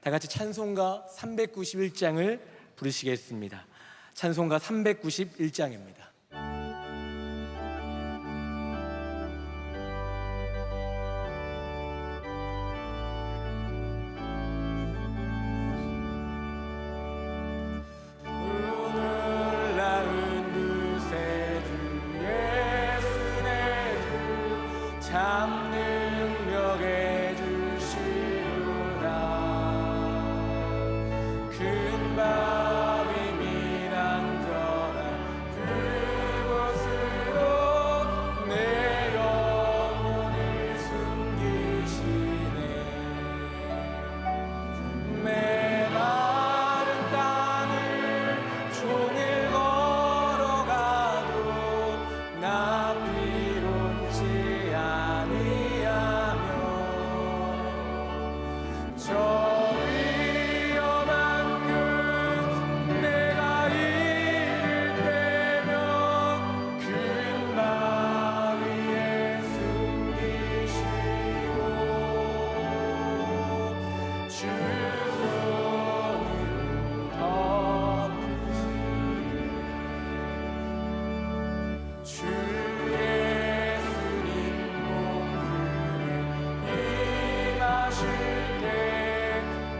다 같이 찬송가 391장을 부르시겠습니다. 찬송가 391장입니다. 참 능력에 주시루다. 큰 바위 미란전한 그곳으로 내 영혼을 숨기시네. 메마른 땅을 종일 걸어가도 나 피곤치 아니하며 저 위험한 길 내가 이를 때면 큰 바위에 숨기시고 주 손으로 덮으시네. 주의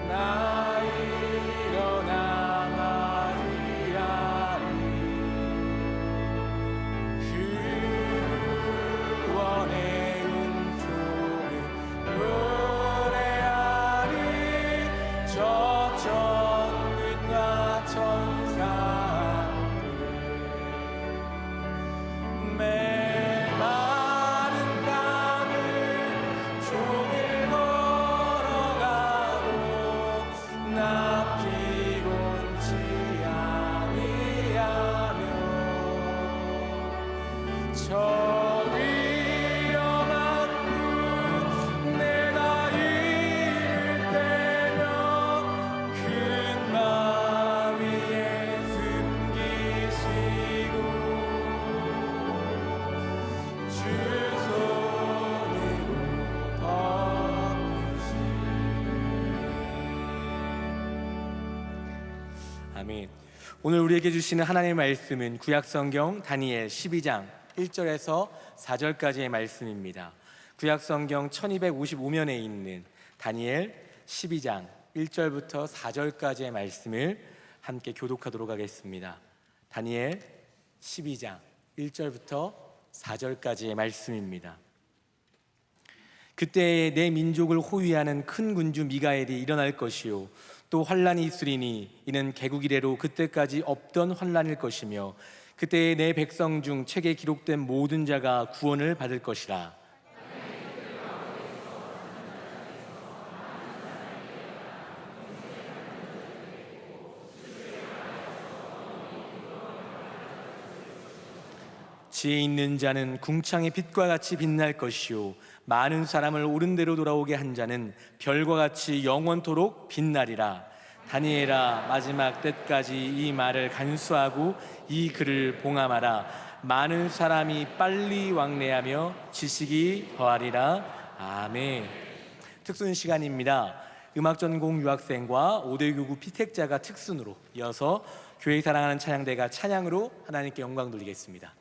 나 일어나 말이하리. 구원의 은총을 노래하리. 저 천군과 천사들 메마른 땅을 종일 걸어가도 나 피곤치 아니하며 저 위험한 길 내가 이를 때면 큰 바위에 숨기시고 주 손으로 덮으시네. 아멘. 오늘 우리에게 주시는 하나님의 말씀은 구약성경 다니엘 12장 1절에서 4절까지의 말씀입니다. 구약성경 1255면에 있는 다니엘 12장 1절부터 4절까지의 말씀을 함께 교독하도록 하겠습니다. 다니엘 12장 1절부터 4절까지의 말씀입니다. 그때 내 민족을 호위하는 큰 군주 미가엘이 일어날 것이요 또 환란이 있으리니 이는 개국 이래로 그때까지 없던 환란일 것이며 그때에 내 백성 중 책에 기록된 모든 자가 구원을 받을 것이라. 지혜 있는 자는 궁창의 빛과 같이 빛날 것이요 많은 사람을 옳은 대로 돌아오게 한 자는 별과 같이 영원토록 빛나리라. 다니엘아, 마지막 때까지 이 말을 간수하고 이 글을 봉함하라. 많은 사람이 빨리 왕래하며 지식이 더하리라. 아멘. 특순 시간입니다. 음악전공 유학생과 5대 교구 피택자가 특순으로 이어서 교회 사랑하는 찬양대가 찬양으로 하나님께 영광 돌리겠습니다.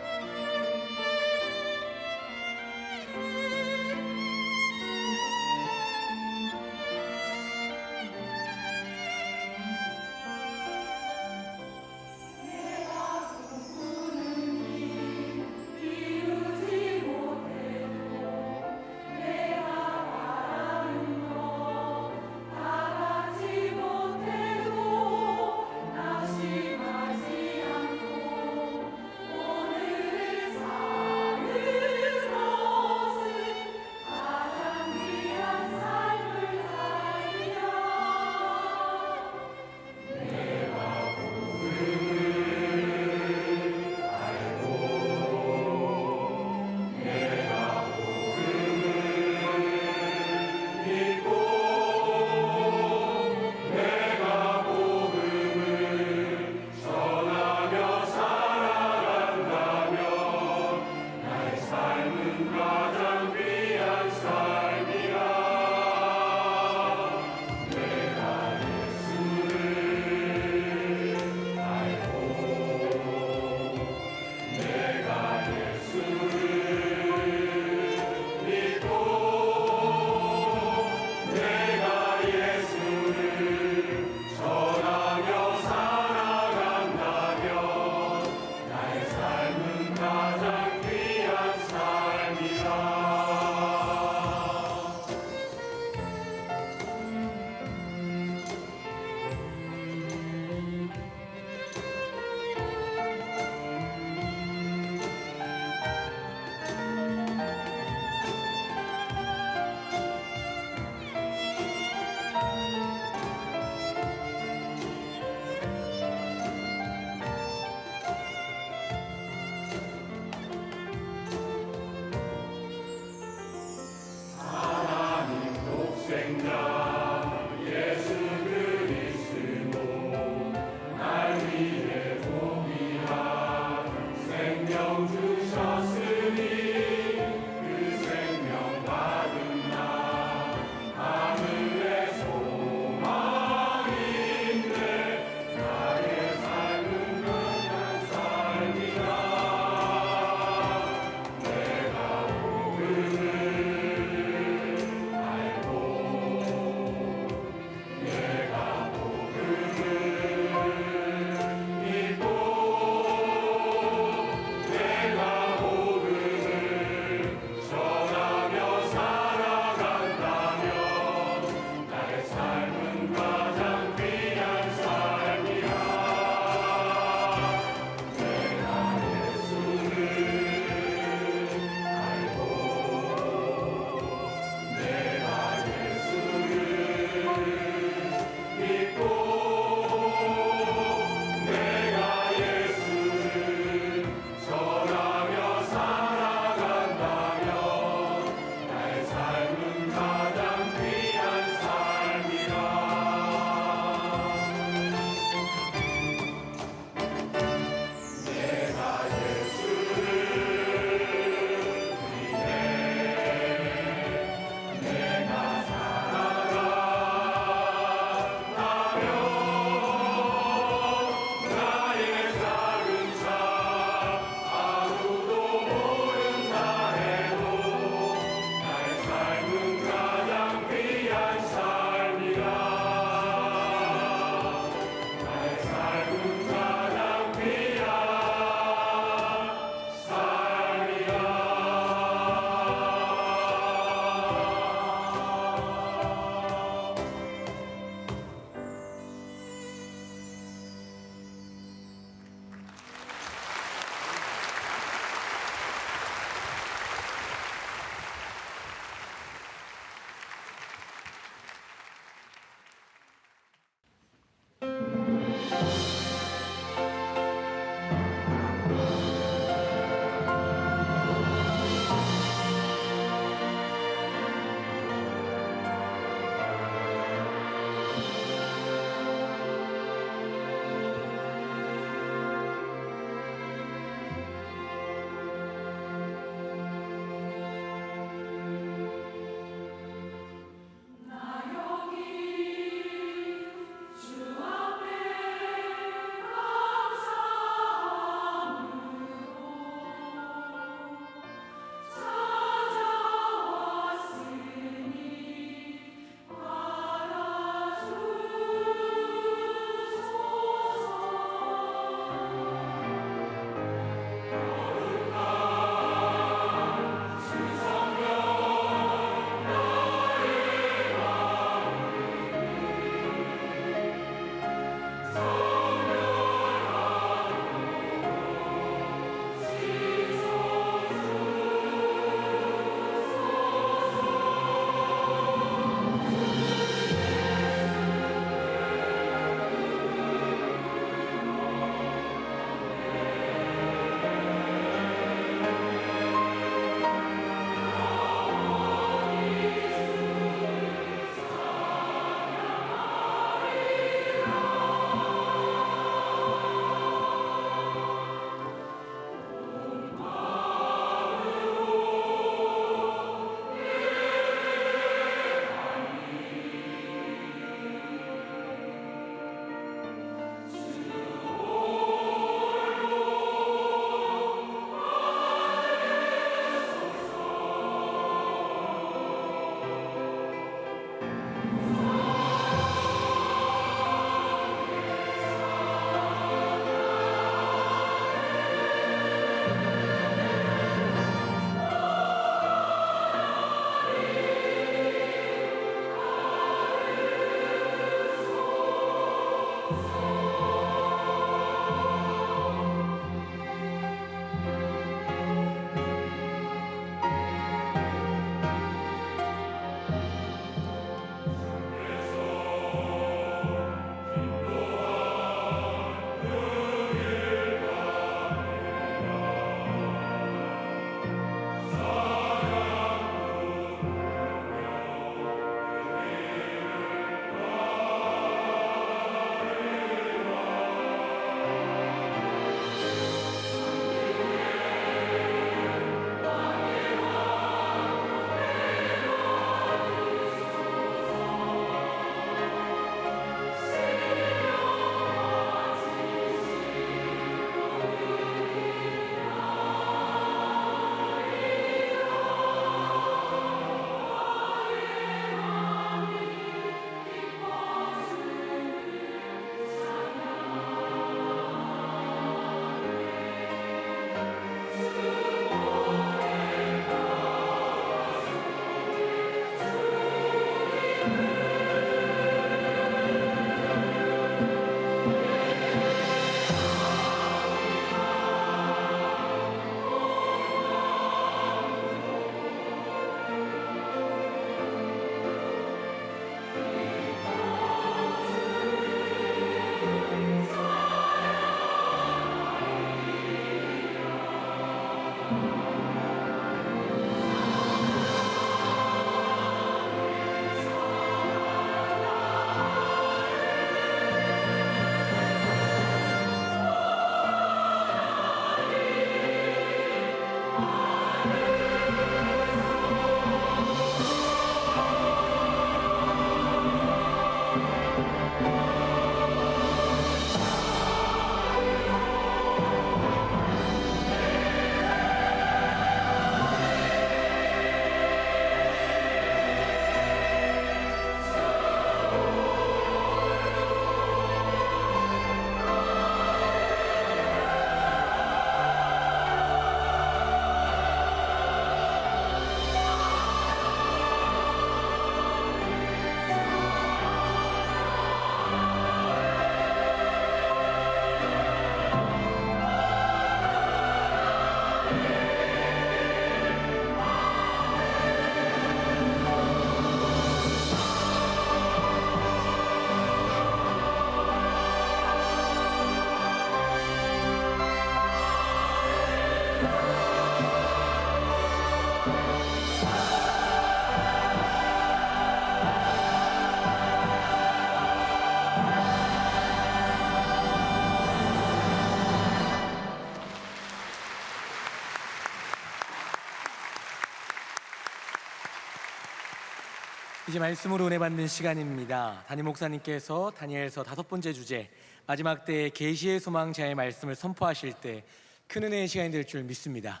이제 말씀으로 은혜 받는 시간입니다. 담임 목사님께서 다니엘서 5번째 주제 마지막 때의 계시의 소망자의 말씀을 선포하실 때 큰 은혜의 시간이 될 줄 믿습니다.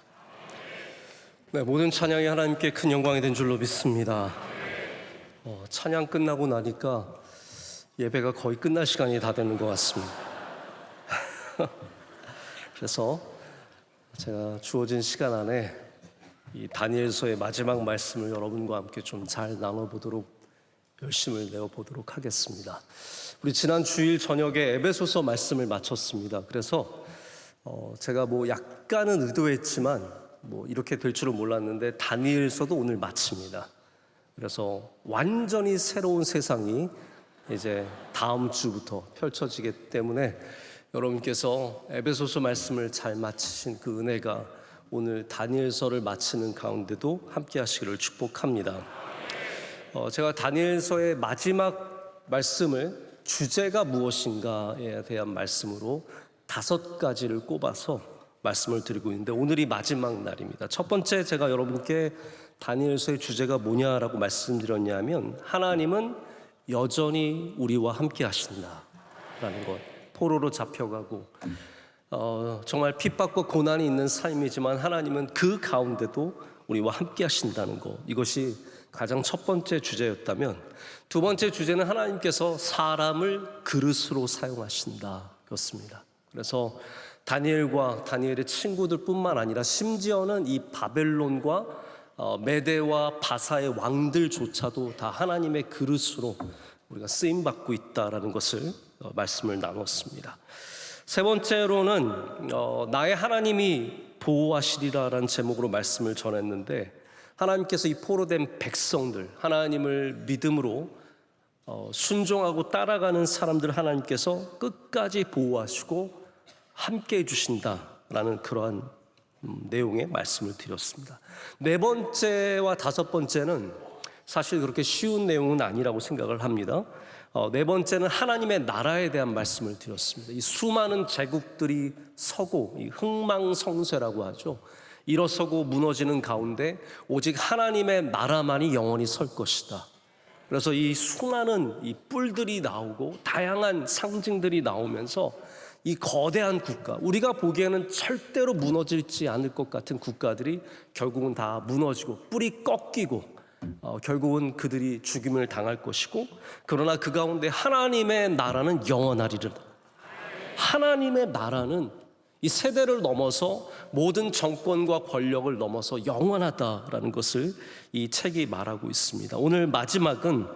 네, 모든 찬양이 하나님께 큰 영광이 된 줄로 믿습니다. 찬양 끝나고 나니까 예배가 거의 끝날 시간이 다 되는 것 같습니다. 그래서 제가 주어진 시간 안에 이 다니엘서의 마지막 말씀을 여러분과 함께 좀 잘 나눠보도록 열심을 내어보도록 하겠습니다. 우리 지난 주일 저녁에 에베소서 말씀을 마쳤습니다. 그래서 제가 약간은 의도했지만 이렇게 될 줄은 몰랐는데 다니엘서도 오늘 마칩니다. 그래서 완전히 새로운 세상이 이제 다음 주부터 펼쳐지기 때문에 여러분께서 에베소서 말씀을 잘 마치신 그 은혜가 오늘 다니엘서를 마치는 가운데도 함께 하시기를 축복합니다. 제가 다니엘서의 마지막 말씀을 주제가 무엇인가에 대한 말씀으로 5가지를 꼽아서 말씀을 드리고 있는데 오늘이 마지막 날입니다. 첫 번째, 제가 여러분께 다니엘서의 주제가 뭐냐라고 말씀드렸냐면 하나님은 여전히 우리와 함께 하신다라는 것. 포로로 잡혀가고 정말 핍박과 고난이 있는 삶이지만 하나님은 그 가운데도 우리와 함께 하신다는 것. 이것이 가장 첫 번째 주제였다면, 두 번째 주제는 하나님께서 사람을 그릇으로 사용하신다 였습니다. 그래서 다니엘과 다니엘의 친구들뿐만 아니라 심지어는 이 바벨론과 메대와 바사의 왕들조차도 다 하나님의 그릇으로 우리가 쓰임받고 있다라는 것을 말씀을 나눴습니다. 세 번째로는 나의 하나님이 보호하시리라라는 제목으로 말씀을 전했는데, 하나님께서 이 포로된 백성들, 하나님을 믿음으로 순종하고 따라가는 사람들 하나님께서 끝까지 보호하시고 함께 해주신다라는 그러한 내용의 말씀을 드렸습니다. 네 번째와 다섯 번째는 사실 그렇게 쉬운 내용은 아니라고 생각을 합니다. 네 번째는 하나님의 나라에 대한 말씀을 드렸습니다. 이 수많은 제국들이 서고, 이 흥망성쇠라고 하죠, 일어서고 무너지는 가운데 오직 하나님의 나라만이 영원히 설 것이다. 그래서 이 수많은 이 뿔들이 나오고 다양한 상징들이 나오면서 이 거대한 국가, 우리가 보기에는 절대로 무너지지 않을 것 같은 국가들이 결국은 다 무너지고 뿔이 꺾이고 결국은 그들이 죽임을 당할 것이고, 그러나 그 가운데 하나님의 나라는 영원하리라. 하나님의 나라는 이 세대를 넘어서 모든 정권과 권력을 넘어서 영원하다라는 것을 이 책이 말하고 있습니다. 오늘 마지막은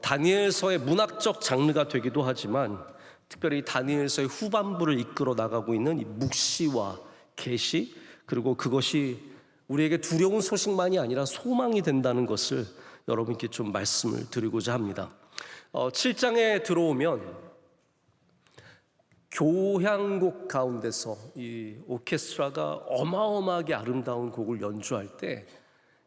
다니엘서의 문학적 장르가 되기도 하지만 특별히 다니엘서의 후반부를 이끌어 나가고 있는 이 묵시와 계시, 그리고 그것이 우리에게 두려운 소식만이 아니라 소망이 된다는 것을 여러분께 좀 말씀을 드리고자 합니다. 7장에 들어오면 교향곡 가운데서 이 오케스트라가 어마어마하게 아름다운 곡을 연주할 때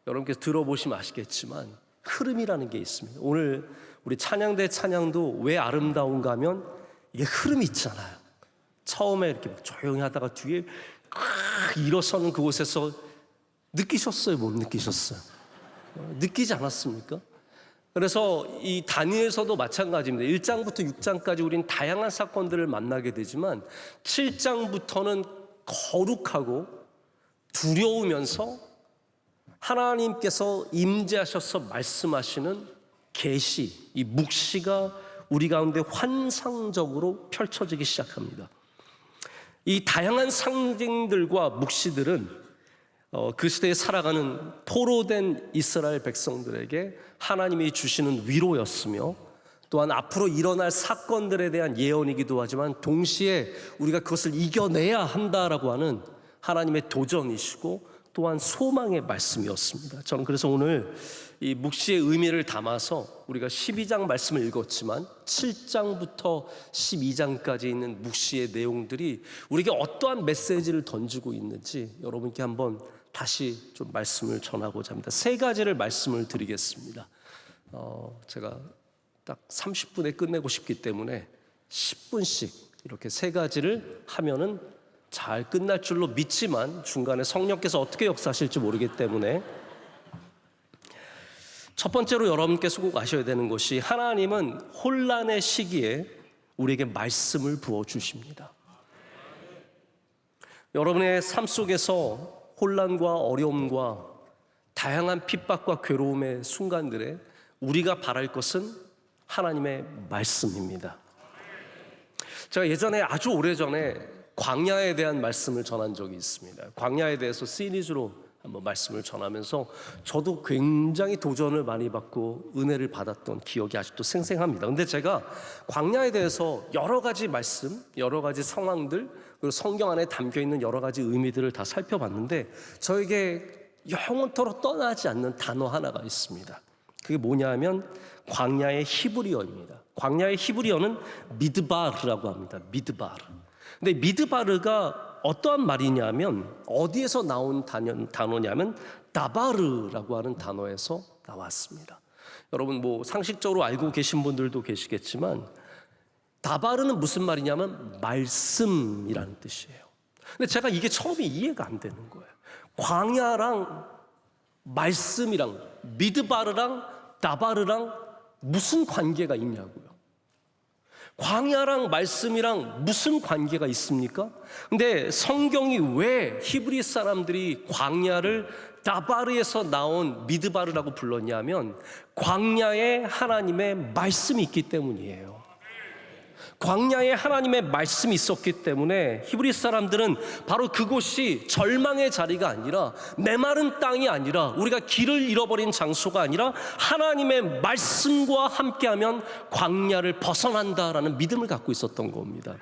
여러분께서 들어보시면 아시겠지만 흐름이라는 게 있습니다. 오늘 우리 찬양대 찬양도 왜 아름다운가 하면 이게 흐름이 있잖아요. 처음에 이렇게 조용히 하다가 뒤에 일어서는 그곳에서 느끼셨어요? 못 느끼셨어요? 느끼지 않았습니까? 그래서 이 다니엘서도 마찬가지입니다. 1장부터 6장까지 우리는 다양한 사건들을 만나게 되지만 7장부터는 거룩하고 두려우면서 하나님께서 임재하셔서 말씀하시는 계시, 이 묵시가 우리 가운데 환상적으로 펼쳐지기 시작합니다. 이 다양한 상징들과 묵시들은 그 시대에 살아가는 포로된 이스라엘 백성들에게 하나님이 주시는 위로였으며, 또한 앞으로 일어날 사건들에 대한 예언이기도 하지만 동시에 우리가 그것을 이겨내야 한다라고 하는 하나님의 도전이시고 또한 소망의 말씀이었습니다. 저는 그래서 오늘 이 묵시의 의미를 담아서 우리가 12장 말씀을 읽었지만 7장부터 12장까지 있는 묵시의 내용들이 우리에게 어떠한 메시지를 던지고 있는지 여러분께 한번 다시 좀 말씀을 전하고자 합니다. 3가지를 말씀을 드리겠습니다. 제가 딱 30분에 끝내고 싶기 때문에 10분씩 이렇게 3가지를 하면은 잘 끝날 줄로 믿지만 중간에 성령께서 어떻게 역사하실지 모르기 때문에, 첫 번째로 여러분께서 꼭 아셔야 되는 것이 하나님은 혼란의 시기에 우리에게 말씀을 부어주십니다. 여러분의 삶 속에서 혼란과 어려움과 다양한 핍박과 괴로움의 순간들에 우리가 바랄 것은 하나님의 말씀입니다. 제가 예전에 아주 오래전에 광야에 대한 말씀을 전한 적이 있습니다. 광야에 대해서 시리즈로 한번 말씀을 전하면서 저도 굉장히 도전을 많이 받고 은혜를 받았던 기억이 아직도 생생합니다. 근데 제가 광야에 대해서 여러 가지 말씀, 여러 가지 상황들, 그리고 성경 안에 담겨있는 여러 가지 의미들을 다 살펴봤는데 저에게 영원토록 떠나지 않는 단어 하나가 있습니다. 그게 뭐냐 하면 광야의 히브리어입니다. 광야의 히브리어는 미드바르라고 합니다. 미드바르. 근데 미드바르가 어떠한 말이냐면 어디에서 나온 단어냐면 다바르라고 하는 단어에서 나왔습니다. 여러분 뭐 상식적으로 알고 계신 분들도 계시겠지만 다바르는 무슨 말이냐면 말씀이라는 뜻이에요. 근데 제가 이게 처음에 이해가 안 되는 거예요. 광야랑 말씀이랑 미드바르랑 다바르랑 무슨 관계가 있냐고요. 광야랑 말씀이랑 무슨 관계가 있습니까? 근데 성경이 왜 히브리 사람들이 광야를 다바르에서 나온 미드바르라고 불렀냐면 광야에 하나님의 말씀이 있기 때문이에요. 광야에 하나님의 말씀이 있었기 때문에 히브리 사람들은 바로 그곳이 절망의 자리가 아니라 메마른 땅이 아니라 우리가 길을 잃어버린 장소가 아니라 하나님의 말씀과 함께하면 광야를 벗어난다라는 믿음을 갖고 있었던 겁니다.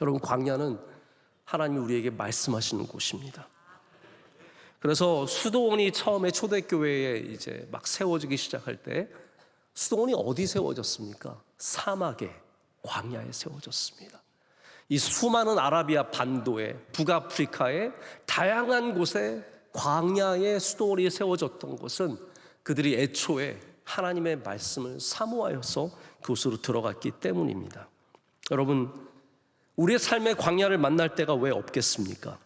여러분 광야는 하나님이 우리에게 말씀하시는 곳입니다. 그래서 수도원이 처음에 초대교회에 이제 막 세워지기 시작할 때 수도원이 어디 세워졌습니까? 사막에 광야에 세워졌습니다. 이 수많은 아라비아 반도에 북아프리카의 다양한 곳에 광야의 수도원이 세워졌던 것은 그들이 애초에 하나님의 말씀을 사모하여서 그곳으로 들어갔기 때문입니다. 여러분 우리의 삶의 광야를 만날 때가 왜 없겠습니까?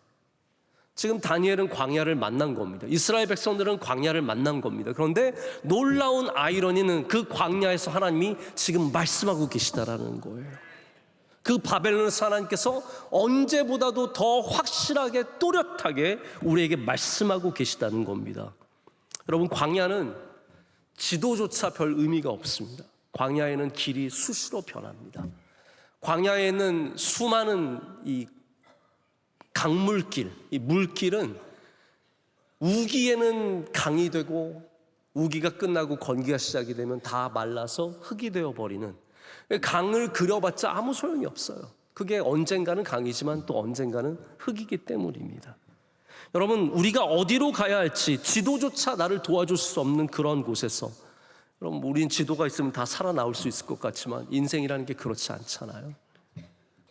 지금 다니엘은 광야를 만난 겁니다. 이스라엘 백성들은 광야를 만난 겁니다. 그런데 놀라운 아이러니는 그 광야에서 하나님이 지금 말씀하고 계시다라는 거예요. 그 바벨론에서 하나님께서 언제보다도 더 확실하게 또렷하게 우리에게 말씀하고 계시다는 겁니다. 여러분 광야는 지도조차 별 의미가 없습니다. 광야에는 길이 수시로 변합니다. 광야에는 수많은 이 강물길, 이 물길은 우기에는 강이 되고 우기가 끝나고 건기가 시작이 되면 다 말라서 흙이 되어버리는, 강을 그려봤자 아무 소용이 없어요. 그게 언젠가는 강이지만 또 언젠가는 흙이기 때문입니다. 여러분 우리가 어디로 가야 할지 지도조차 나를 도와줄 수 없는 그런 곳에서, 여러분 우린 지도가 있으면 다 살아나올 수 있을 것 같지만 인생이라는 게 그렇지 않잖아요.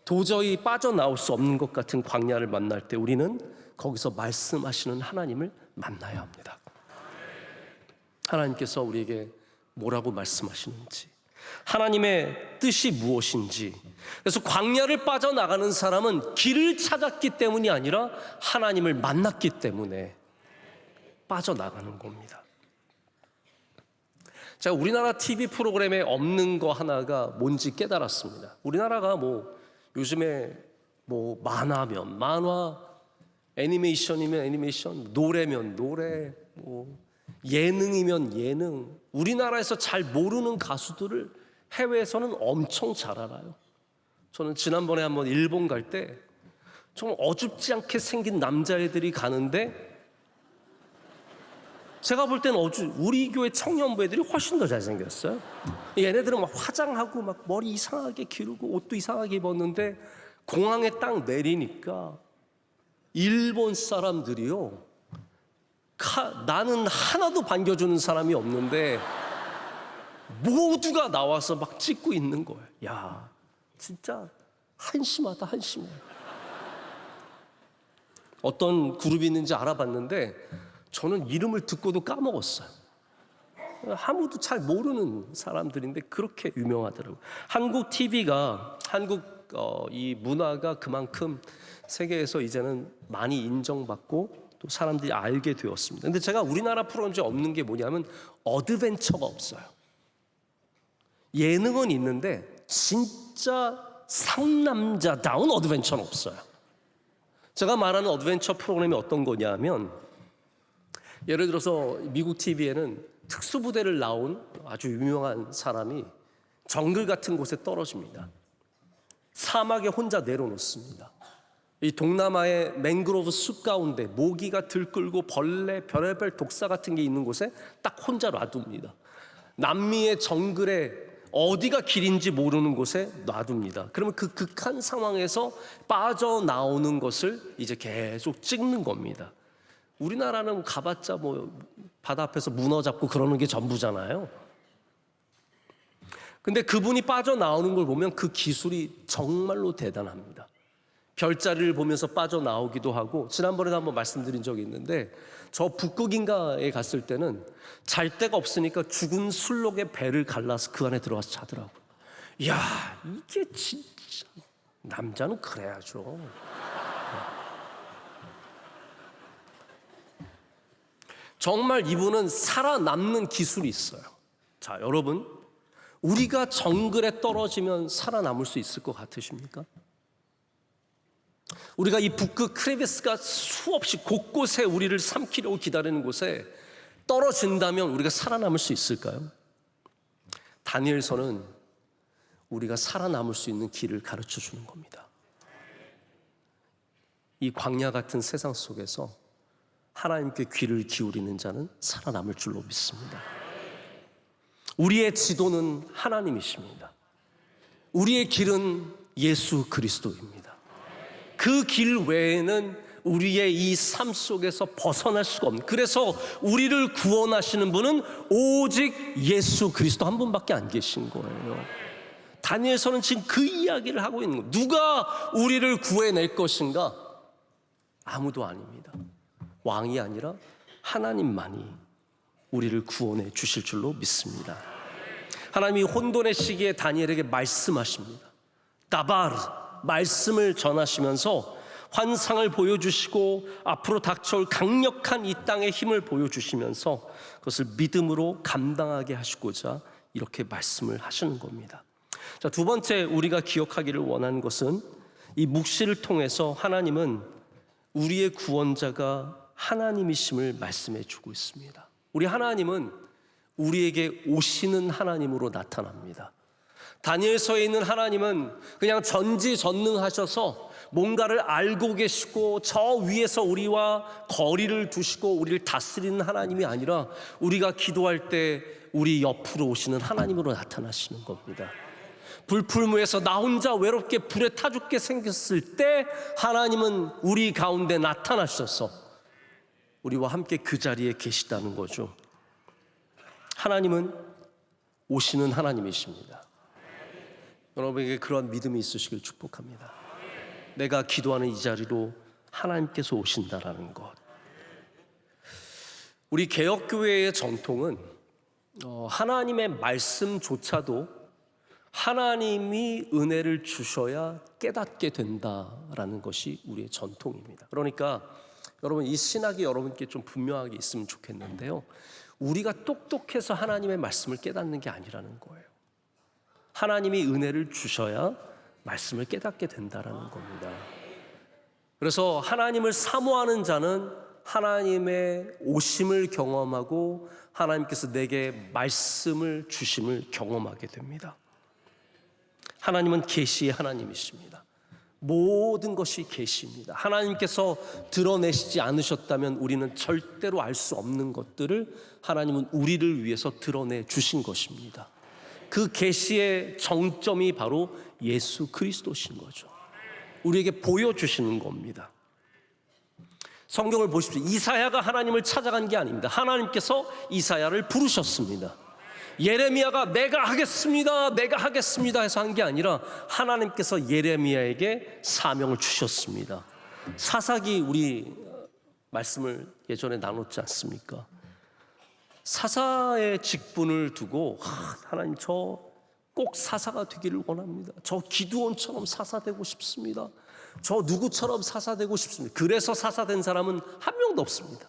도저히 빠져나올 수 없는 것 같은 광야를 만날 때 우리는 거기서 말씀하시는 하나님을 만나야 합니다. 하나님께서 우리에게 뭐라고 말씀하시는지, 하나님의 뜻이 무엇인지. 그래서 광야를 빠져나가는 사람은 길을 찾았기 때문이 아니라 하나님을 만났기 때문에 빠져나가는 겁니다. 제가 우리나라 TV 프로그램에 없는 거 하나가 뭔지 깨달았습니다. 우리나라가 요즘에 만화면 만화, 애니메이션이면 애니메이션, 노래면 노래, 예능이면 예능, 우리나라에서 잘 모르는 가수들을 해외에서는 엄청 잘 알아요. 저는 지난번에 한번 일본 갈 때 정말 어줍지 않게 생긴 남자애들이 가는데 제가 볼 때는 우리 교회 청년부 애들이 훨씬 더 잘생겼어요. 얘네들은 막 화장하고 막 머리 이상하게 기르고 옷도 이상하게 입었는데 공항에 딱 내리니까 일본 사람들이요, 나는 하나도 반겨주는 사람이 없는데 모두가 나와서 막 찍고 있는 거예요. 야, 진짜 한심하다, 한심해. 어떤 그룹이 있는지 알아봤는데 저는 이름을 듣고도 까먹었어요. 아무도 잘 모르는 사람들인데 그렇게 유명하더라고요. 한국 TV가, 이 문화가 그만큼 세계에서 이제는 많이 인정받고 또 사람들이 알게 되었습니다. 근데 제가 우리나라 프로그램 중에 없는 게 뭐냐면 어드벤처가 없어요. 예능은 있는데 진짜 상남자다운 어드벤처는 없어요. 제가 말하는 어드벤처 프로그램이 어떤 거냐면, 예를 들어서 미국 TV에는 특수부대를 나온 아주 유명한 사람이 정글 같은 곳에 떨어집니다. 사막에 혼자 내려놓습니다. 이 동남아의 맹그로브 숲 가운데 모기가 들끓고 벌레, 별의별 독사 같은 게 있는 곳에 딱 혼자 놔둡니다. 남미의 정글에 어디가 길인지 모르는 곳에 놔둡니다. 그러면 그 극한 상황에서 빠져나오는 것을 이제 계속 찍는 겁니다. 우리나라는 가봤자 뭐 바다 앞에서 문어 잡고 그러는 게 전부잖아요. 근데 그분이 빠져나오는 걸 보면 그 기술이 정말로 대단합니다. 별자리를 보면서 빠져나오기도 하고, 지난번에도 한번 말씀드린 적이 있는데, 저 북극인가에 갔을 때는 잘 데가 없으니까 죽은 술록의 배를 갈라서 그 안에 들어가서 자더라고요. 이야, 이게 진짜 남자는 그래야죠. 정말 이분은 살아남는 기술이 있어요. 자, 여러분, 우리가 정글에 떨어지면 살아남을 수 있을 것 같으십니까? 우리가 이 북극 크레비스가 수없이 곳곳에 우리를 삼키려고 기다리는 곳에 떨어진다면 우리가 살아남을 수 있을까요? 다니엘서는 우리가 살아남을 수 있는 길을 가르쳐 주는 겁니다. 이 광야 같은 세상 속에서 하나님께 귀를 기울이는 자는 살아남을 줄로 믿습니다. 우리의 지도는 하나님이십니다. 우리의 길은 예수 그리스도입니다. 그 길 외에는 우리의 이 삶 속에서 벗어날 수가 없는, 그래서 우리를 구원하시는 분은 오직 예수 그리스도 한 분밖에 안 계신 거예요. 다니엘서는 지금 그 이야기를 하고 있는 거예요. 누가 우리를 구해낼 것인가? 아무도 아닙니다. 왕이 아니라 하나님만이 우리를 구원해 주실 줄로 믿습니다. 하나님이 혼돈의 시기에 다니엘에게 말씀하십니다. 다바르, 말씀을 전하시면서 환상을 보여주시고 앞으로 닥쳐올 강력한 이 땅의 힘을 보여주시면서 그것을 믿음으로 감당하게 하시고자 이렇게 말씀을 하시는 겁니다. 자, 두 번째 우리가 기억하기를 원하는 것은, 이 묵시를 통해서 하나님은 우리의 구원자가 하나님이심을 말씀해 주고 있습니다. 우리 하나님은 우리에게 오시는 하나님으로 나타납니다. 다니엘서에 있는 하나님은 그냥 전지전능하셔서 뭔가를 알고 계시고 저 위에서 우리와 거리를 두시고 우리를 다스리는 하나님이 아니라, 우리가 기도할 때 우리 옆으로 오시는 하나님으로 나타나시는 겁니다. 불풀무에서 나 혼자 외롭게 불에 타 죽게 생겼을 때 하나님은 우리 가운데 나타나셔서 우리와 함께 그 자리에 계시다는 거죠. 하나님은 오시는 하나님이십니다. 여러분에게 그러한 믿음이 있으시길 축복합니다. 내가 기도하는 이 자리로 하나님께서 오신다라는 것. 우리 개혁교회의 전통은 하나님의 말씀조차도 하나님이 은혜를 주셔야 깨닫게 된다라는 것이 우리의 전통입니다. 그러니까 여러분, 이 신학이 여러분께 좀 분명하게 있으면 좋겠는데요, 우리가 똑똑해서 하나님의 말씀을 깨닫는 게 아니라는 거예요. 하나님이 은혜를 주셔야 말씀을 깨닫게 된다라는 겁니다. 그래서 하나님을 사모하는 자는 하나님의 오심을 경험하고 하나님께서 내게 말씀을 주심을 경험하게 됩니다. 하나님은 계시의 하나님이십니다. 모든 것이 계시입니다. 하나님께서 드러내시지 않으셨다면 우리는 절대로 알 수 없는 것들을 하나님은 우리를 위해서 드러내 주신 것입니다. 그 계시의 정점이 바로 예수 그리스도신 거죠. 우리에게 보여주시는 겁니다. 성경을 보십시오. 이사야가 하나님을 찾아간 게 아닙니다. 하나님께서 이사야를 부르셨습니다. 예레미야가 내가 하겠습니다, 내가 하겠습니다 해서 한 게 아니라 하나님께서 예레미야에게 사명을 주셨습니다. 사사기 우리 말씀을 예전에 나눴지 않습니까? 사사의 직분을 두고 하나님, 저 꼭 사사가 되기를 원합니다. 저 기드온처럼 사사 되고 싶습니다. 저 누구처럼 사사되고 싶습니다. 그래서 사사된 사람은 한 명도 없습니다.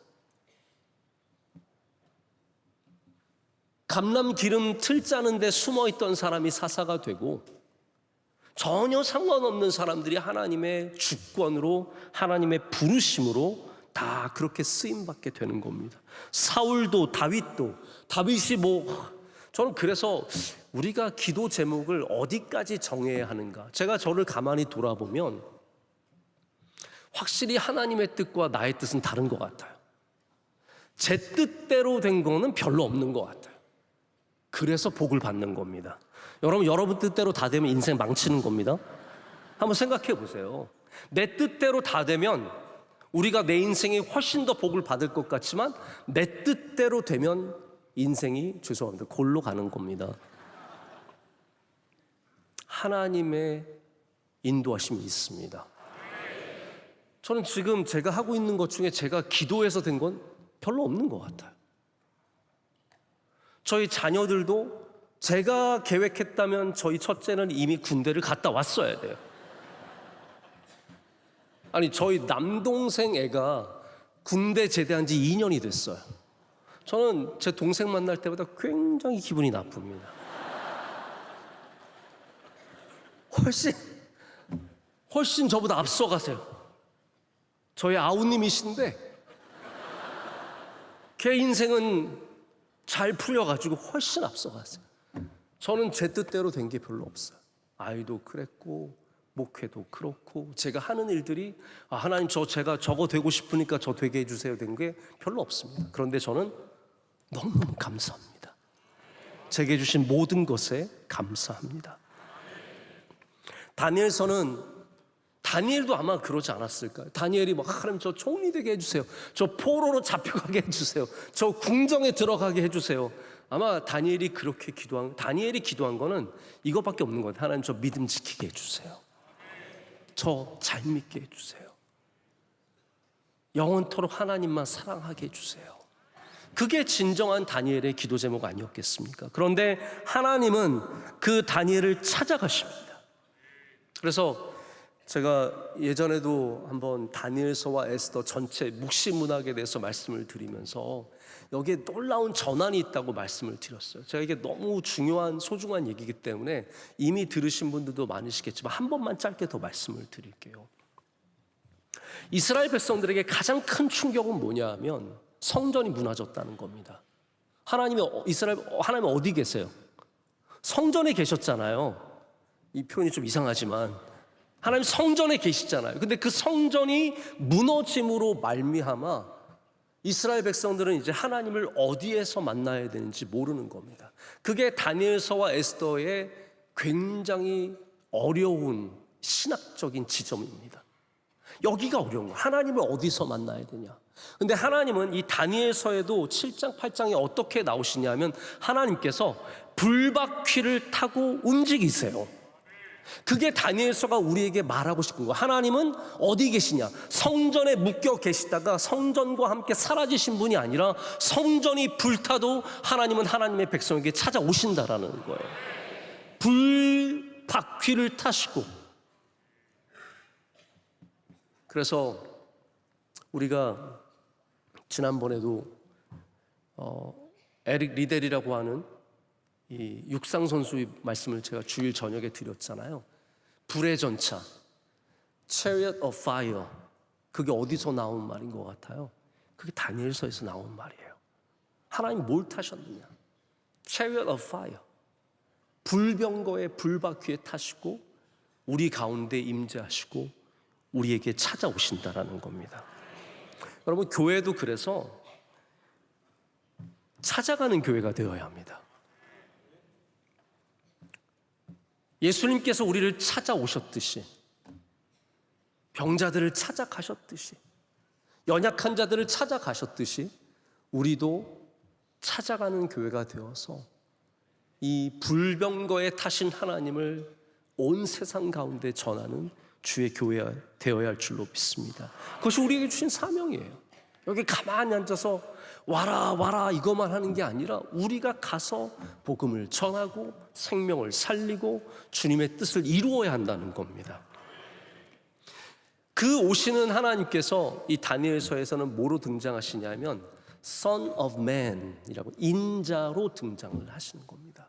감람 기름 틀 짜는데 숨어있던 사람이 사사가 되고 전혀 상관없는 사람들이 하나님의 주권으로 하나님의 부르심으로 다 그렇게 쓰임받게 되는 겁니다. 사울도 다윗이 저는 그래서 우리가 기도 제목을 어디까지 정해야 하는가, 제가 저를 가만히 돌아보면 확실히 하나님의 뜻과 나의 뜻은 다른 것 같아요. 제 뜻대로 된 거는 별로 없는 것 같아요. 그래서 복을 받는 겁니다. 여러분 뜻대로 다 되면 인생 망치는 겁니다. 한번 생각해 보세요. 내 뜻대로 다 되면 우리가 내 인생이 훨씬 더 복을 받을 것 같지만 내 뜻대로 되면 인생이 골로 가는 겁니다. 하나님의 인도하심이 있습니다. 저는 지금 제가 하고 있는 것 중에 제가 기도해서 된 건 별로 없는 것 같아요. 저희 자녀들도 제가 계획했다면 저희 첫째는 이미 군대를 갔다 왔어야 돼요. 아니, 저희 남동생 애가 군대 제대한 지 2년이 됐어요. 저는 제 동생 만날 때보다 굉장히 기분이 나쁩니다. 훨씬 저보다 앞서가세요. 저희 아우님이신데 걔 인생은 잘 풀려가지고 훨씬 앞서가세요. 저는 제 뜻대로 된 게 별로 없어요. 아이도 그랬고 목회도 그렇고 제가 하는 일들이 하나님 제가 저거 되고 싶으니까 저 되게 해주세요 된 게 별로 없습니다. 그런데 저는 너무너무 감사합니다. 제게 주신 모든 것에 감사합니다. 다니엘도 아마 그러지 않았을까요? 다니엘이 하나님 저 총리 되게 해주세요, 저 포로로 잡혀가게 해주세요, 저 궁정에 들어가게 해주세요. 아마 다니엘이 기도한 거는 이것밖에 없는 것 같아요. 하나님 저 믿음 지키게 해주세요, 저 잘 믿게 해주세요, 영원토록 하나님만 사랑하게 해주세요. 그게 진정한 다니엘의 기도 제목 아니었겠습니까? 그런데 하나님은 그 다니엘을 찾아가십니다. 그래서 제가 예전에도 한번 다니엘서와 에스더 전체 묵시 문학에 대해서 말씀을 드리면서 여기에 놀라운 전환이 있다고 말씀을 드렸어요. 제가 이게 너무 중요한 소중한 얘기이기 때문에 이미 들으신 분들도 많으시겠지만 한 번만 짧게 더 말씀을 드릴게요. 이스라엘 백성들에게 가장 큰 충격은 뭐냐 하면 성전이 무너졌다는 겁니다. 하나님은 어디 계세요? 성전에 계셨잖아요. 이 표현이 좀 이상하지만 하나님 성전에 계시잖아요. 근데 그 성전이 무너짐으로 말미암아 이스라엘 백성들은 이제 하나님을 어디에서 만나야 되는지 모르는 겁니다. 그게 다니엘서와 에스더의 굉장히 어려운 신학적인 지점입니다. 여기가 어려운 거예요. 하나님을 어디서 만나야 되냐. 근데 하나님은 이 다니엘서에도 7장 8장에 어떻게 나오시냐면 하나님께서 불바퀴를 타고 움직이세요. 그게 다니엘서가 우리에게 말하고 싶은 거예요. 하나님은 어디 계시냐? 성전에 묶여 계시다가 성전과 함께 사라지신 분이 아니라 성전이 불타도 하나님은 하나님의 백성에게 찾아오신다라는 거예요. 불바퀴를 타시고. 그래서 우리가 지난번에도 에릭 리델이라고 하는 이 육상 선수의 말씀을 제가 주일 저녁에 드렸잖아요. 불의 전차, Chariot of Fire. 그게 어디서 나온 말인 것 같아요? 그게 다니엘서에서 나온 말이에요. 하나님 뭘 타셨느냐? Chariot of Fire. 불병거의 불바퀴에 타시고 우리 가운데 임재하시고 우리에게 찾아오신다라는 겁니다. 여러분, 교회도 그래서 찾아가는 교회가 되어야 합니다. 예수님께서 우리를 찾아오셨듯이, 병자들을 찾아가셨듯이, 연약한 자들을 찾아가셨듯이 우리도 찾아가는 교회가 되어서 이 불병거에 타신 하나님을 온 세상 가운데 전하는 주의 교회가 되어야 할 줄로 믿습니다. 그것이 우리에게 주신 사명이에요. 여기 가만히 앉아서 와라 와라 이것만 하는 게 아니라 우리가 가서 복음을 전하고 생명을 살리고 주님의 뜻을 이루어야 한다는 겁니다. 그 오시는 하나님께서 이 다니엘서에서는 뭐로 등장하시냐면 Son of Man이라고 인자로 등장을 하시는 겁니다.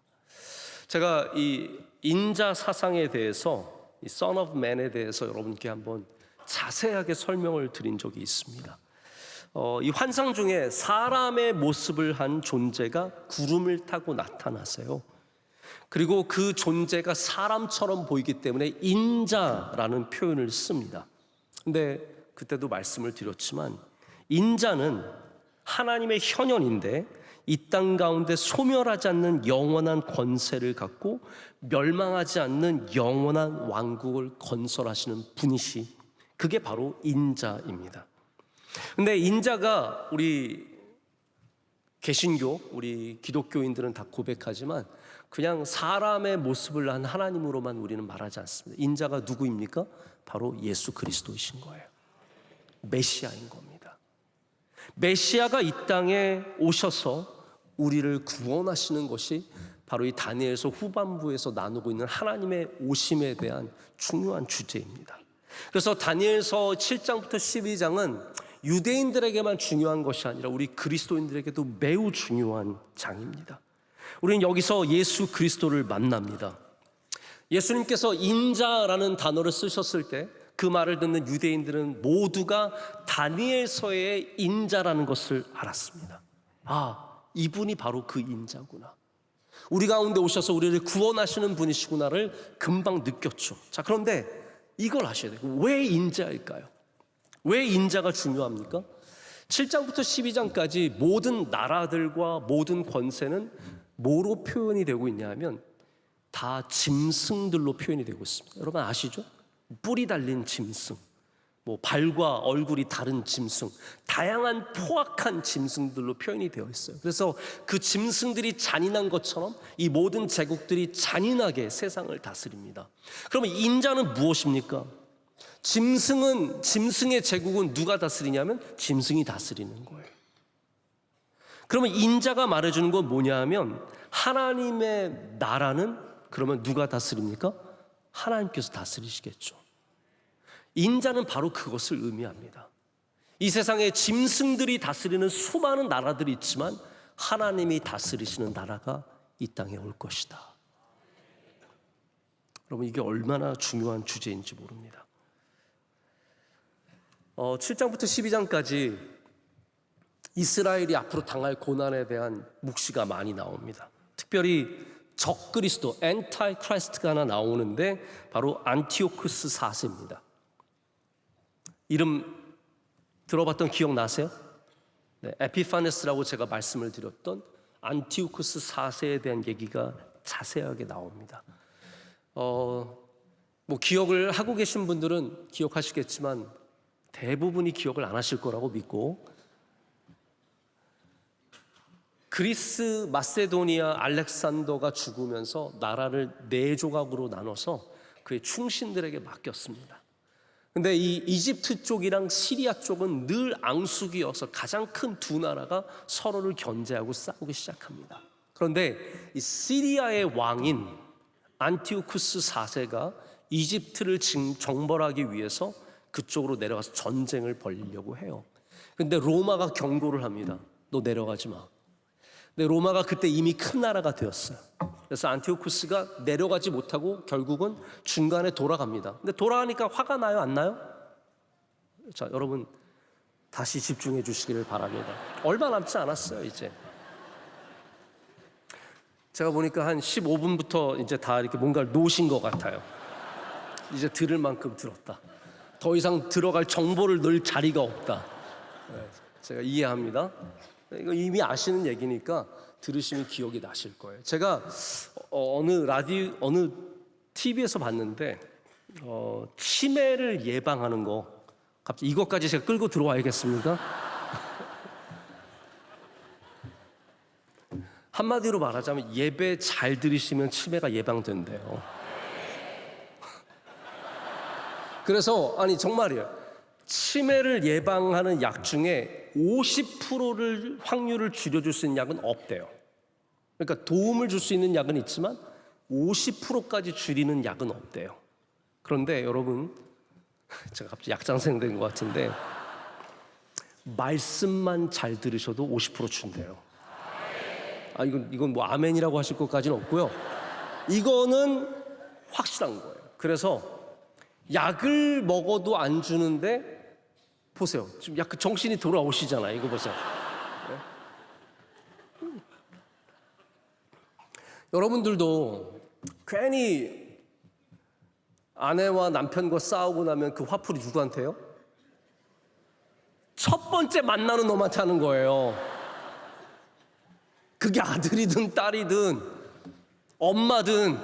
제가 이 인자 사상에 대해서 이 Son of Man에 대해서 여러분께 한번 자세하게 설명을 드린 적이 있습니다. 이 환상 중에 사람의 모습을 한 존재가 구름을 타고 나타나세요. 그리고 그 존재가 사람처럼 보이기 때문에 인자라는 표현을 씁니다. 근데 그때도 말씀을 드렸지만 인자는 하나님의 현현인데 이 땅 가운데 소멸하지 않는 영원한 권세를 갖고 멸망하지 않는 영원한 왕국을 건설하시는 분이시, 그게 바로 인자입니다. 근데 인자가 우리 개신교, 우리 기독교인들은 다 고백하지만 그냥 사람의 모습을 한 하나님으로만 우리는 말하지 않습니다. 인자가 누구입니까? 바로 예수 그리스도이신 거예요. 메시아인 겁니다. 메시아가 이 땅에 오셔서 우리를 구원하시는 것이 바로 이 다니엘서 후반부에서 나누고 있는 하나님의 오심에 대한 중요한 주제입니다. 그래서 다니엘서 7장부터 12장은 유대인들에게만 중요한 것이 아니라 우리 그리스도인들에게도 매우 중요한 장입니다. 우리는 여기서 예수 그리스도를 만납니다. 예수님께서 인자라는 단어를 쓰셨을 때 그 말을 듣는 유대인들은 모두가 다니엘서의 인자라는 것을 알았습니다. 아, 이분이 바로 그 인자구나. 우리 가운데 오셔서 우리를 구원하시는 분이시구나를 금방 느꼈죠. 자, 그런데 이걸 아셔야 돼요. 왜 인자일까요? 왜 인자가 중요합니까? 7장부터 12장까지 모든 나라들과 모든 권세는 뭐로 표현이 되고 있냐면 다 짐승들로 표현이 되고 있습니다. 여러분 아시죠? 뿔이 달린 짐승, 뭐 발과 얼굴이 다른 짐승, 다양한 포악한 짐승들로 표현이 되어 있어요. 그래서 그 짐승들이 잔인한 것처럼 이 모든 제국들이 잔인하게 세상을 다스립니다. 그러면 인자는 무엇입니까? 짐승의 제국은 누가 다스리냐면 짐승이 다스리는 거예요. 그러면 인자가 말해주는 건 뭐냐 하면 하나님의 나라는 그러면 누가 다스립니까? 하나님께서 다스리시겠죠. 인자는 바로 그것을 의미합니다. 이 세상에 짐승들이 다스리는 수많은 나라들이 있지만 하나님이 다스리시는 나라가 이 땅에 올 것이다. 여러분 이게 얼마나 중요한 주제인지 모릅니다. 7장부터 12장까지 이스라엘이 앞으로 당할 고난에 대한 묵시가 많이 나옵니다. 특별히 적그리스도, 엔타이 크라이스트가 하나 나오는데 바로 안티오쿠스 4세입니다. 이름 들어봤던 기억 나세요? 네, 에피파네스라고 제가 말씀을 드렸던 안티오쿠스 4세에 대한 얘기가 자세하게 나옵니다. 뭐 기억을 하고 계신 분들은 기억하시겠지만 대부분이 기억을 안 하실 거라고 믿고, 그리스 마세도니아 알렉산더가 죽으면서 나라를 4조각으로 나눠서 그의 충신들에게 맡겼습니다. 근데 이 이집트 쪽이랑 시리아 쪽은 늘 앙숙이어서 가장 큰 두 나라가 서로를 견제하고 싸우기 시작합니다. 그런데 이 시리아의 왕인 안티오쿠스 4세가 이집트를 정벌하기 위해서 그쪽으로 내려가서 전쟁을 벌이려고 해요. 근데 로마가 경고를 합니다. 너 내려가지 마. 근데 로마가 그때 이미 큰 나라가 되었어요. 그래서 안티오쿠스가 내려가지 못하고 결국은 중간에 돌아갑니다. 근데 돌아가니까 화가 나요, 안 나요? 자, 여러분 다시 집중해 주시기를 바랍니다. 얼마 남지 않았어요, 이제. 제가 보니까 한 15분부터 이제 다 이렇게 뭔가를 놓으신 것 같아요. 이제 들을 만큼 들었다. 더 이상 들어갈 정보를 넣을 자리가 없다. 제가 이해합니다. 이거 이미 아시는 얘기니까 들으시면 기억이 나실 거예요. 제가 어느 TV에서 봤는데 치매를 예방하는 거, 갑자기 이것까지 제가 끌고 들어와야겠습니까? 한마디로 말하자면 예배 잘 들으시면 치매가 예방된대요. 그래서 아니 정말이에요. 치매를 예방하는 약 중에 50%를 확률을 줄여줄 수 있는 약은 없대요. 그러니까 도움을 줄 수 있는 약은 있지만 50%까지 줄이는 약은 없대요. 그런데 여러분 제가 갑자기 약장생 된 것 같은데, 말씀만 잘 들으셔도 50% 준대요. 이건 뭐 아멘이라고 하실 것까지는 없고요. 이거는 확실한 거예요. 그래서 약을 먹어도 안 주는데, 보세요. 지금 약간 정신이 돌아오시잖아요. 이거 보세요. 네? 여러분들도 괜히 아내와 남편과 싸우고 나면 그 화풀이 누구한테요? 첫 번째 만나는 놈한테 하는 거예요. 그게 아들이든 딸이든 엄마든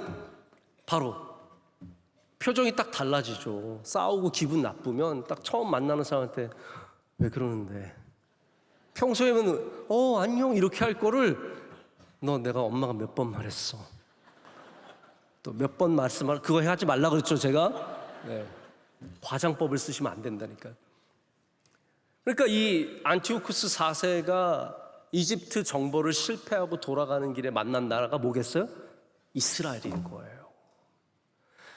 바로 표정이 딱 달라지죠. 싸우고 기분 나쁘면 딱 처음 만나는 사람한테 왜 그러는데, 평소에는 안녕 이렇게 할 거를 너 내가 엄마가 몇 번 말했어, 또 몇 번 말씀할, 그거 하지 말라 그랬죠 제가. 네. 화장법을 쓰시면 안 된다니까요. 그러니까 이 안티오쿠스 4세가 이집트 정벌을 실패하고 돌아가는 길에 만난 나라가 뭐겠어요? 이스라엘인 거예요.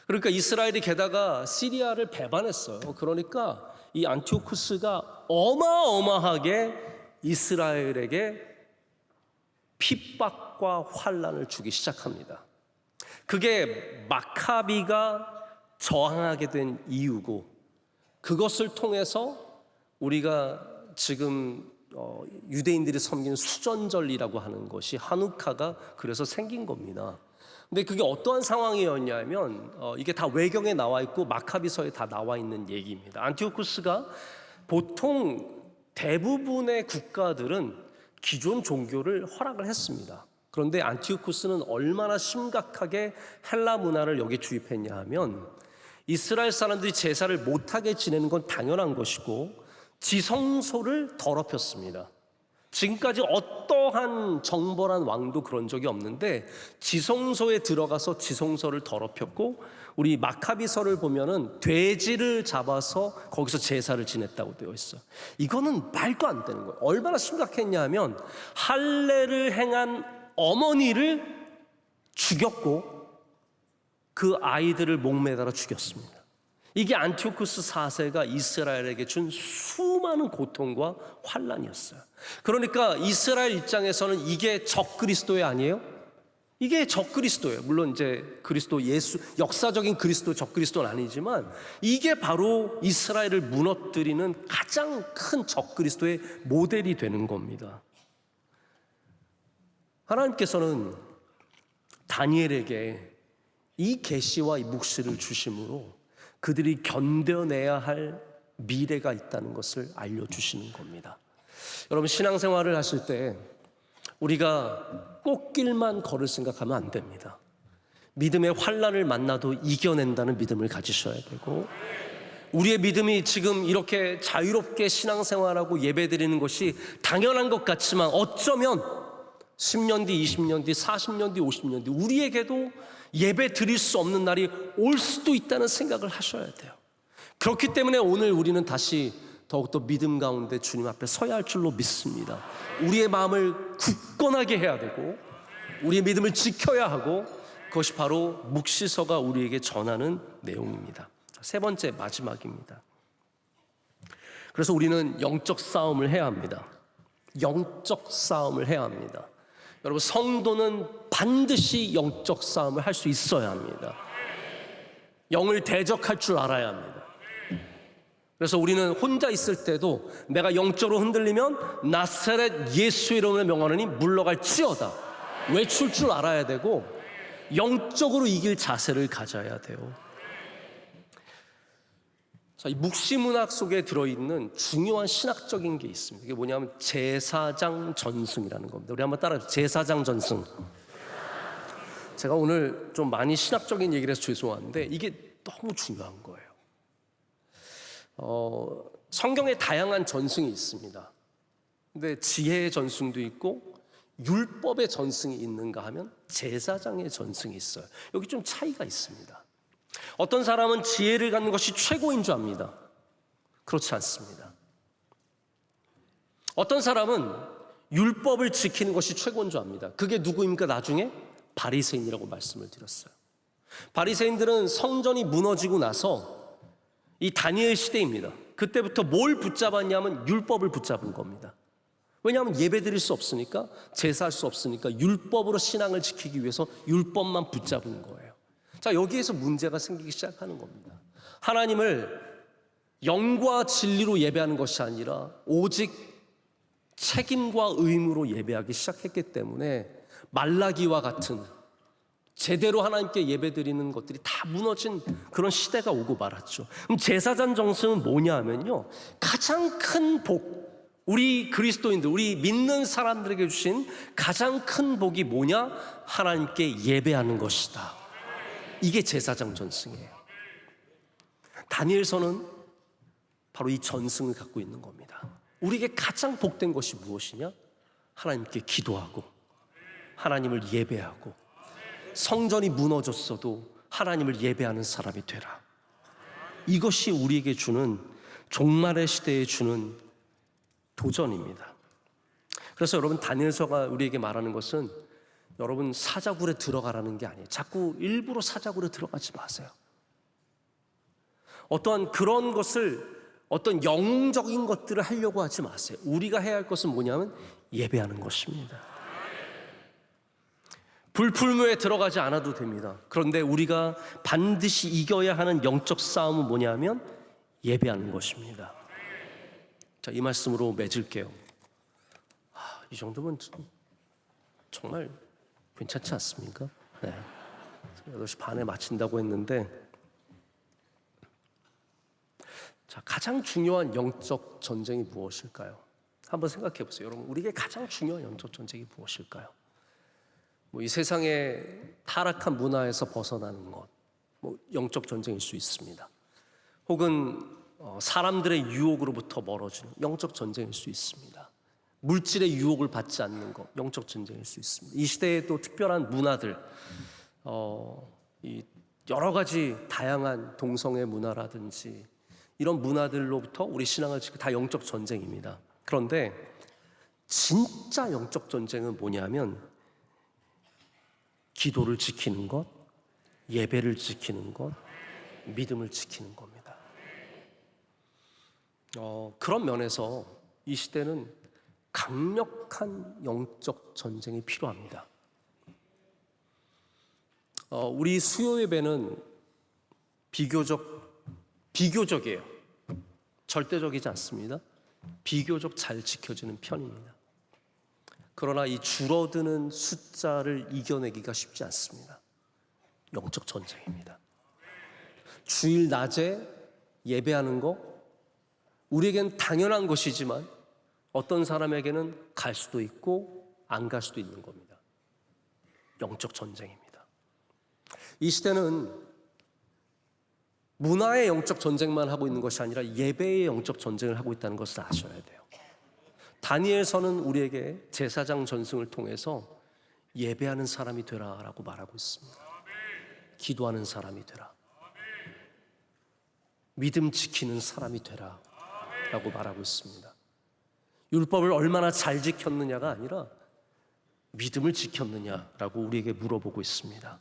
그러니까 이스라엘이 게다가 시리아를 배반했어요. 그러니까 이 안티오쿠스가 어마어마하게 이스라엘에게 핍박과 환난을 주기 시작합니다. 그게 마카비가 저항하게 된 이유고, 그것을 통해서 우리가 지금 유대인들이 섬기는 수전절이라고 하는 것이 하누카가 그래서 생긴 겁니다. 근데 그게 어떠한 상황이었냐면 이게 다 외경에 나와 있고 마카비서에 다 나와 있는 얘기입니다. 안티오쿠스가 보통 대부분의 국가들은 기존 종교를 허락을 했습니다. 그런데 안티오쿠스는 얼마나 심각하게 헬라 문화를 여기에 주입했냐 하면, 이스라엘 사람들이 제사를 못하게 지내는 건 당연한 것이고 지성소를 더럽혔습니다. 지금까지 어떠한 정벌한 왕도 그런 적이 없는데 지성소에 들어가서 지성소를 더럽혔고, 우리 마카비서를 보면은 돼지를 잡아서 거기서 제사를 지냈다고 되어 있어요. 이거는 말도 안 되는 거예요. 얼마나 심각했냐 하면 할례를 행한 어머니를 죽였고 그 아이들을 목매달아 죽였습니다. 이게 안티오쿠스 4세가 이스라엘에게 준 수많은 고통과 환난이었어요. 그러니까 이스라엘 입장에서는 이게 적그리스도의 아니에요? 이게 적그리스도예요. 물론 이제 그리스도 예수, 역사적인 그리스도 적그리스도는 아니지만 이게 바로 이스라엘을 무너뜨리는 가장 큰 적그리스도의 모델이 되는 겁니다. 하나님께서는 다니엘에게 이 계시와 이 묵시를 주심으로 그들이 견뎌내야 할 미래가 있다는 것을 알려주시는 겁니다. 여러분, 신앙생활을 하실 때 우리가 꽃길만 걸을 생각하면 안 됩니다. 믿음의 환난을 만나도 이겨낸다는 믿음을 가지셔야 되고, 우리의 믿음이 지금 이렇게 자유롭게 신앙생활하고 예배드리는 것이 당연한 것 같지만 어쩌면 10년 뒤, 20년 뒤, 40년 뒤, 50년 뒤 우리에게도 예배 드릴 수 없는 날이 올 수도 있다는 생각을 하셔야 돼요. 그렇기 때문에 오늘 우리는 다시 더욱더 믿음 가운데 주님 앞에 서야 할 줄로 믿습니다. 우리의 마음을 굳건하게 해야 되고 우리의 믿음을 지켜야 하고, 그것이 바로 묵시서가 우리에게 전하는 내용입니다. 세 번째, 마지막입니다. 그래서 우리는 영적 싸움을 해야 합니다. 영적 싸움을 해야 합니다. 여러분, 성도는 반드시 영적 싸움을 할 수 있어야 합니다. 영을 대적할 줄 알아야 합니다. 그래서 우리는 혼자 있을 때도 내가 영적으로 흔들리면 나사렛 예수 이름으로 명하노니 물러갈지어다 외칠 줄 알아야 되고, 영적으로 이길 자세를 가져야 돼요. 자, 이 묵시문학 속에 들어있는 중요한 신학적인 게 있습니다. 이게 뭐냐면 제사장 전승이라는 겁니다. 우리 한번 따라해보세요. 제사장 전승. 제가 오늘 좀 많이 신학적인 얘기를 해서 죄송한데 이게 너무 중요한 거예요. 성경에 다양한 전승이 있습니다. 근데 지혜의 전승도 있고 율법의 전승이 있는가 하면 제사장의 전승이 있어요. 여기 좀 차이가 있습니다. 어떤 사람은 지혜를 갖는 것이 최고인 줄 압니다. 그렇지 않습니다. 어떤 사람은 율법을 지키는 것이 최고인 줄 압니다. 그게 누구입니까? 나중에 바리새인이라고 말씀을 드렸어요. 바리새인들은 성전이 무너지고 나서 이 다니엘 시대입니다. 그때부터 뭘 붙잡았냐면 율법을 붙잡은 겁니다. 왜냐하면 예배 드릴 수 없으니까, 제사할 수 없으니까 율법으로 신앙을 지키기 위해서 율법만 붙잡은 거예요. 자, 여기에서 문제가 생기기 시작하는 겁니다. 하나님을 영과 진리로 예배하는 것이 아니라 오직 책임과 의무로 예배하기 시작했기 때문에 말라기와 같은 제대로 하나님께 예배드리는 것들이 다 무너진 그런 시대가 오고 말았죠. 그럼 제사장 정승은 뭐냐 하면요, 가장 큰 복, 우리 그리스도인들, 우리 믿는 사람들에게 주신 가장 큰 복이 뭐냐? 하나님께 예배하는 것이다. 이게 제사장 전승이에요. 다니엘서는 바로 이 전승을 갖고 있는 겁니다. 우리에게 가장 복된 것이 무엇이냐? 하나님께 기도하고 하나님을 예배하고 성전이 무너졌어도 하나님을 예배하는 사람이 되라. 이것이 우리에게 주는, 종말의 시대에 주는 도전입니다. 그래서 여러분, 다니엘서가 우리에게 말하는 것은 여러분 사자굴에 들어가라는 게 아니에요. 자꾸 일부러 사자굴에 들어가지 마세요. 어떠한 그런 것을, 어떤 영웅적인 것들을 하려고 하지 마세요. 우리가 해야 할 것은 뭐냐면 예배하는 것입니다. 불풀무에 들어가지 않아도 됩니다. 그런데 우리가 반드시 이겨야 하는 영적 싸움은 뭐냐면 예배하는 것입니다. 자, 이 말씀으로 맺을게요. 이 정도면 정말 괜찮지 않습니까? 네. 8시 반에 마친다고 했는데, 자, 가장 중요한 영적 전쟁이 무엇일까요? 한번 생각해 보세요. 여러분, 우리에게 가장 중요한 영적 전쟁이 무엇일까요? 이 세상의 타락한 문화에서 벗어나는 것, 영적 전쟁일 수 있습니다. 혹은 사람들의 유혹으로부터 멀어지는 영적 전쟁일 수 있습니다. 물질의 유혹을 받지 않는 것, 영적 전쟁일 수 있습니다. 이 시대에 또 특별한 문화들, 이 여러 가지 다양한 동성애 문화라든지 이런 문화들로부터 우리 신앙을 지키고 다 영적 전쟁입니다. 그런데 진짜 영적 전쟁은 뭐냐면 기도를 지키는 것, 예배를 지키는 것, 믿음을 지키는 겁니다. 그런 면에서 이 시대는 강력한 영적 전쟁이 필요합니다. 우리 수요 예배는 비교적이에요. 절대적이지 않습니다. 비교적 잘 지켜지는 편입니다. 그러나 이 줄어드는 숫자를 이겨내기가 쉽지 않습니다. 영적 전쟁입니다. 주일 낮에 예배하는 거, 우리에겐 당연한 것이지만 어떤 사람에게는 갈 수도 있고 안 갈 수도 있는 겁니다. 영적 전쟁입니다. 이 시대는 문화의 영적 전쟁만 하고 있는 것이 아니라 예배의 영적 전쟁을 하고 있다는 것을 아셔야 돼요. 다니엘서는 우리에게 제사장 전승을 통해서 예배하는 사람이 되라라고 말하고 있습니다. 기도하는 사람이 되라. 믿음 지키는 사람이 되라라고 말하고 있습니다. 율법을 얼마나 잘 지켰느냐가 아니라 믿음을 지켰느냐라고 우리에게 물어보고 있습니다.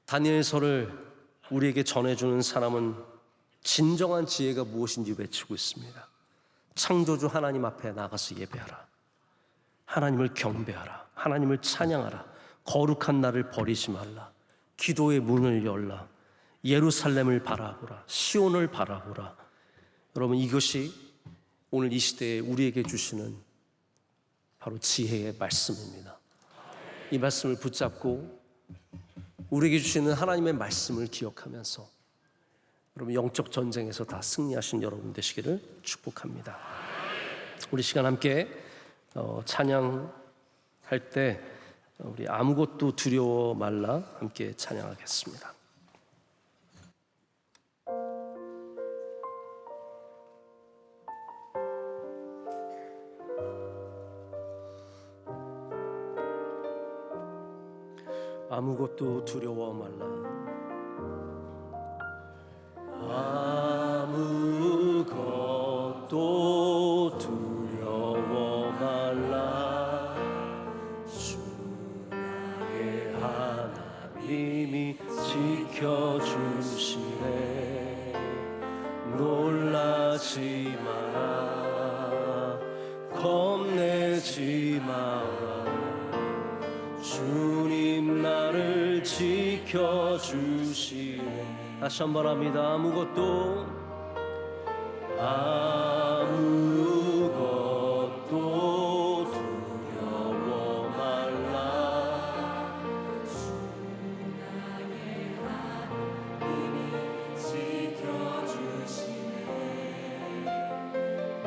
다니엘서를 우리에게 전해주는 사람은 진정한 지혜가 무엇인지 외치고 있습니다. 창조주 하나님 앞에 나가서 예배하라. 하나님을 경배하라. 하나님을 찬양하라. 거룩한 나를 버리지 말라. 기도의 문을 열라. 예루살렘을 바라보라. 시온을 바라보라. 여러분, 이것이 오늘 이 시대에 우리에게 주시는 바로 지혜의 말씀입니다. 이 말씀을 붙잡고 우리에게 주시는 하나님의 말씀을 기억하면서 여러분, 영적 전쟁에서 다 승리하신 여러분 되시기를 축복합니다. 우리 시간 함께 찬양할 때 우리 아무것도 두려워 말라 함께 찬양하겠습니다. 아무것도 두려워 말라. 아무것도 두려워 말라. 주 나의 하나님이 지켜주시리. 주님 나를 지켜주시네. 다시 한번 합니다. 아무것도 두려워 말라.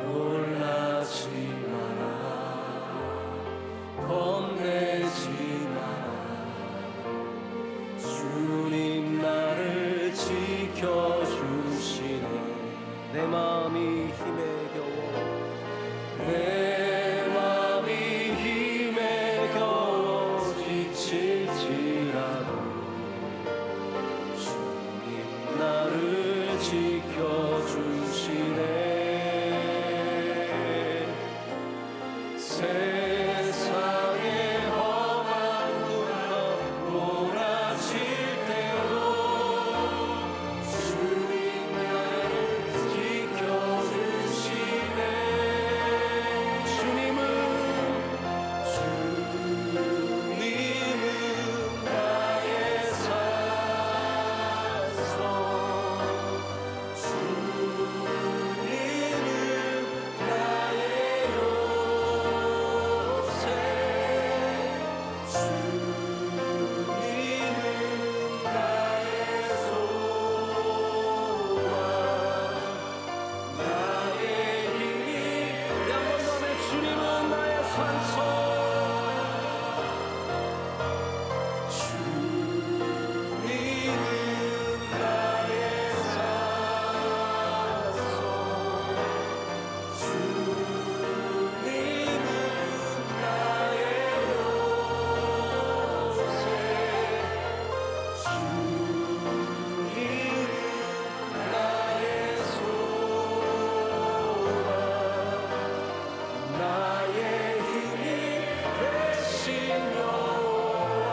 놀라지 마라. 겁내지 마라. 주님 나를 지켜주시네. 내 마음이 힘에 겨워 내 마음이 힘에 겨워 지칠지라도 주님 나를 지켜주시네. 세상의 험한 군과 몰아칠 때도 주님 나를 지켜주시네. 주님은 나의 산성, 주님은 나의 요새, 주님은 나의 소원, 나의 힘이. 양번 다음에 주님은 나의 산소, 주님은 나의 산소, 주님은 나의 요새, 주님은 나의 소원, 나의 힘이 되신 여호와.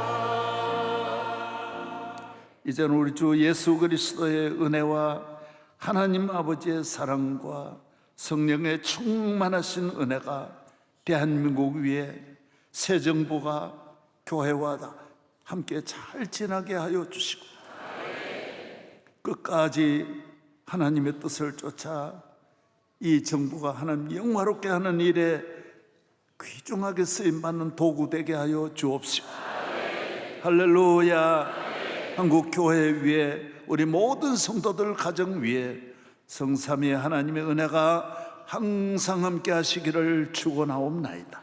이제는 우리 주 예수 그리스도의 은혜와 하나님 아버지의 사랑과 성령의 충만하신 은혜가 대한민국 위에 새 정부가 교회와 함께 잘 지나게 하여 주시고 끝까지 하나님의 뜻을 쫓아 이 정부가 하나님 영화롭게 하는 일에 귀중하게 쓰임받는 도구 되게 하여 주옵시고. 할렐루야. 한국 교회 위에 우리 모든 성도들 가정 위에 성삼위 하나님의 은혜가 항상 함께 하시기를 축원하옵나이다.